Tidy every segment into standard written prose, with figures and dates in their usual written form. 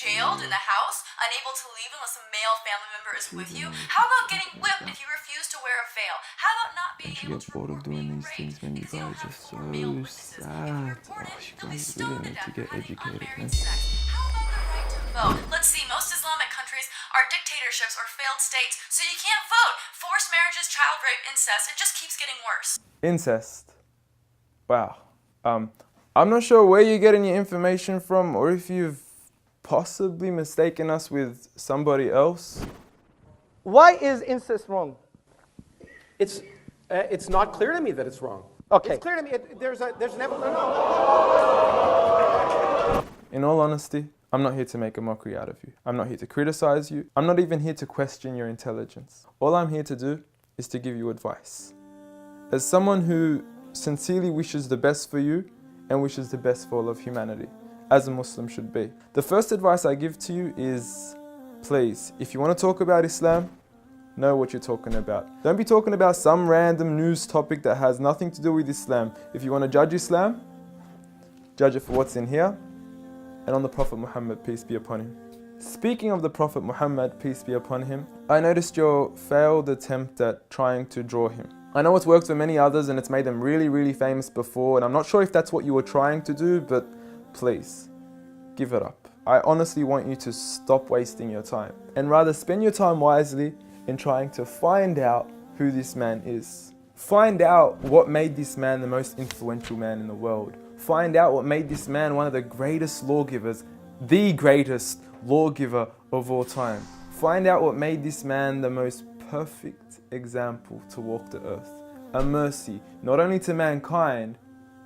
jailed in the house, unable to leave unless a male family member is with you? How about getting whipped if you refuse to wear a veil? How about not being Don't you able get to bored of report doing being these things, raped man? You because you don't guys have are 4 male so witnesses? If you sad. report it, Oh, you you'll be guys really stoned to need to death get for having educated, unmarried man. sex. How about the right to vote? Let's see, most Islamic countries are dictatorships or failed states, so you can't vote. Forced marriages, child rape, incest, it just keeps getting worse. Incest. Wow. I'm not sure where you're getting your information from or if you've possibly mistaken us with somebody else. Why is incest wrong? It's not clear to me that it's wrong. Okay. It's clear to me. There's an In all honesty, I'm not here to make a mockery out of you. I'm not here to criticize you. I'm not even here to question your intelligence. All I'm here to do is to give you advice. As someone who sincerely wishes the best for you and wishes the best for all of humanity, as a Muslim should be. The first advice I give to you is, please, if you want to talk about Islam, know what you're talking about. Don't be talking about some random news topic that has nothing to do with Islam. If you want to judge Islam, judge it for what's in here and on the Prophet Muhammad, peace be upon him. Speaking of the Prophet Muhammad, peace be upon him, I noticed your failed attempt at trying to draw him. I know it's worked for many others and it's made them really, really famous before, and I'm not sure if that's what you were trying to do, but please, give it up. I honestly want you to stop wasting your time and rather spend your time wisely in trying to find out who this man is. Find out what made this man the most influential man in the world. Find out what made this man one of the greatest lawgivers, the greatest lawgiver of all time. Find out what made this man the most perfect example to walk the earth. A mercy, not only to mankind,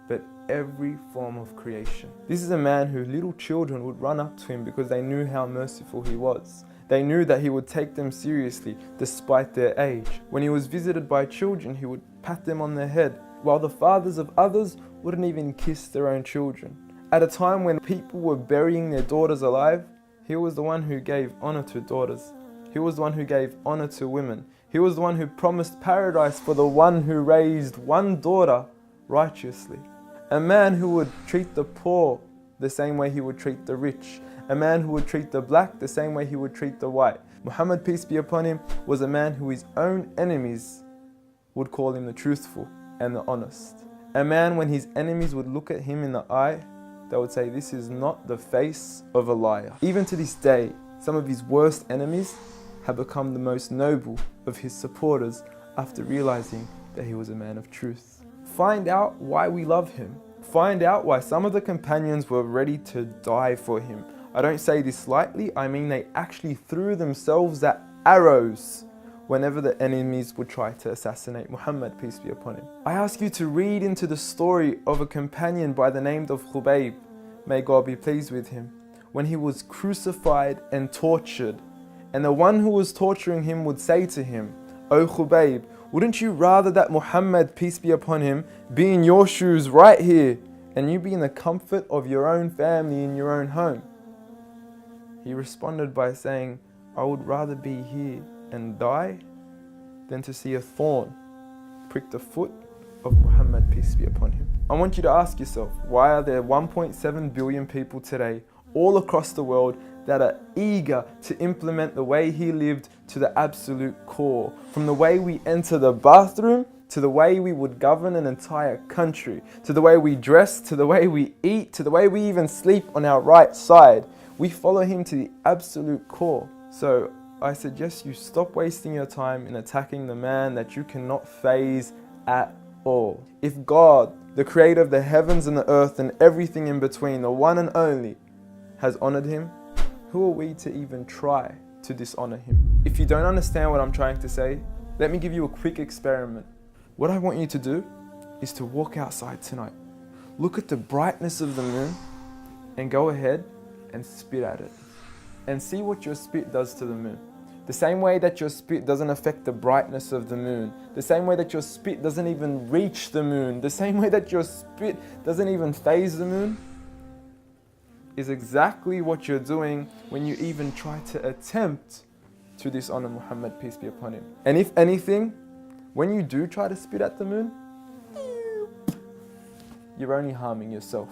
but every form of creation. This is a man who little children would run up to him because they knew how merciful he was. They knew that he would take them seriously despite their age. When he was visited by children, he would pat them on the head, while the fathers of others wouldn't even kiss their own children. At a time when people were burying their daughters alive, he was the one who gave honor to daughters. He was the one who gave honor to women. He was the one who promised paradise for the one who raised one daughter righteously. A man who would treat the poor the same way he would treat the rich. A man who would treat the black the same way he would treat the white. Muhammad, peace be upon him, was a man who his own enemies would call him the truthful and the honest. A man when his enemies would look at him in the eye, they would say, this is not the face of a liar. Even to this day, some of his worst enemies have become the most noble of his supporters after realizing that he was a man of truth. Find out why we love him. Find out why some of the companions were ready to die for him. I don't say this lightly, I mean they actually threw themselves at arrows whenever the enemies would try to assassinate Muhammad, peace be upon him. I ask you to read into the story of a companion by the name of Khubayb, may God be pleased with him, when he was crucified and tortured. And the one who was torturing him would say to him, O Khubayb, wouldn't you rather that Muhammad, peace be upon him, be in your shoes right here, and you be in the comfort of your own family in your own home? He responded by saying, I would rather be here and die than to see a thorn prick the foot of Muhammad, peace be upon him. I want you to ask yourself, why are there 1.7 billion people today, all across the world, that are eager to implement the way he lived to the absolute core? From the way we enter the bathroom, to the way we would govern an entire country, to the way we dress, to the way we eat, to the way we even sleep on our right side. We follow him to the absolute core. So I suggest you stop wasting your time in attacking the man that you cannot faze at all. If God, the creator of the heavens and the earth and everything in between, the one and only, has honored him, who are we to even try to dishonor him? If you don't understand what I'm trying to say, let me give you a quick experiment. What I want you to do is to walk outside tonight. Look at the brightness of the moon and go ahead and spit at it. And see what your spit does to the moon. The same way that your spit doesn't affect the brightness of the moon. The same way that your spit doesn't even reach the moon. The same way that your spit doesn't even faze the moon, is exactly what you're doing when you even try to attempt to dishonor Muhammad, peace be upon him. And if anything, when you do try to spit at the moon, you're only harming yourself.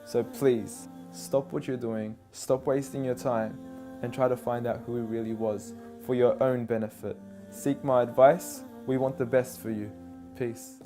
So please, stop what you're doing, stop wasting your time, and try to find out who he really was for your own benefit. Seek my advice. We want the best for you. Peace.